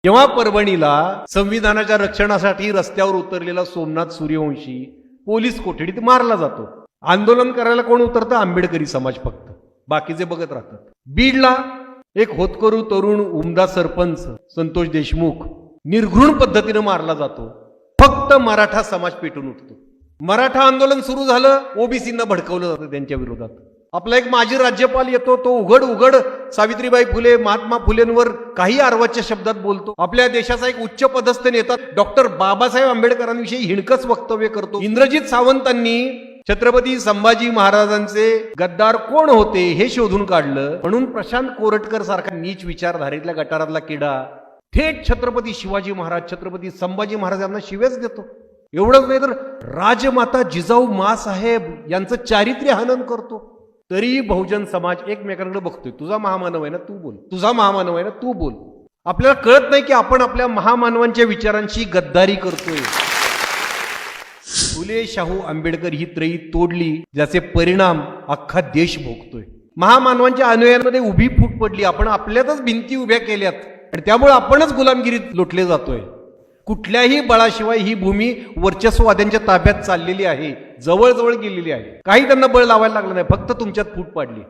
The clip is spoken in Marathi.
जेव्हा परभणीला संविधानाच्या रक्षणासाठी रस्त्यावर उतरलेला सोमनाथ सूर्यवंशी पोलीस कोठडीत मारला जातो. आंदोलन करायला कोण उतरतं? आंबेडकरी समाज फक्त, बाकीचे बघत राहतात. बीडला एक होतकरू तरुण उमदा सरपंच संतोष देशमुख निर्घृण पद्धतीने मारला जातो. फक्त मराठा समाज पेटून उठतो. मराठा आंदोलन सुरू झालं, ओबीसींना भडकवलं जातं त्यांच्या विरोधात. आपला एक माजी राज्यपाल येतो, तो उघड सावित्रीबाई फुले महात्मा फुलेंवर काही अर्वाच्या शब्दात बोलतो. आपल्या देशाचा एक उच्च पदस्थ नेता डॉक्टर बाबासाहेब आंबेडकरांविषयी हिणकस वक्तव्य करतो. इंद्रजित सावंतांनी छत्रपती संभाजी महाराजांचे गद्दार कोण होते हे शोधून काढलं, म्हणून प्रशांत कोरटकर सारखा नीच विचारधारेतल्या गटारातला किडा थेट छत्रपती शिवाजी महाराज छत्रपती संभाजी महाराज यांना शिवेच देतो. एवढंच नाही तर राजमाता जिजाऊ मासाहेब यांचं चारित्र्य हनन करतो. तरी बहुजन समाज एकमेकांकडे बघतोय. तुझा महामानव आहे ना, तू बोल. तुझा महामानव आहे ना, तू बोल. आपल्याला कळत नाही की आपण आपल्या महामानवांच्या विचारांची गद्दारी करतोय. फुले शाहू आंबेडकर ही त्रयी तोडली, ज्याचे परिणाम अख्खा देश भोगतोय. महामानवांच्या अनुयायांमध्ये उभी फूट पडली. आपण आपल्यातच भिंती उभ्या केल्यात आणि त्यामुळे आपणच गुलामगिरीत लोटले जातोय. कुठल्याही बळाशिवाय ही भूमी वर्चस्ववाद्यांच्या ताब्यात चाललेली आहे, जवळ गेलेली आहे. काही त्यांना बळ लावायला लागलं नाही, फक्त तुमच्यात फूट पाडली.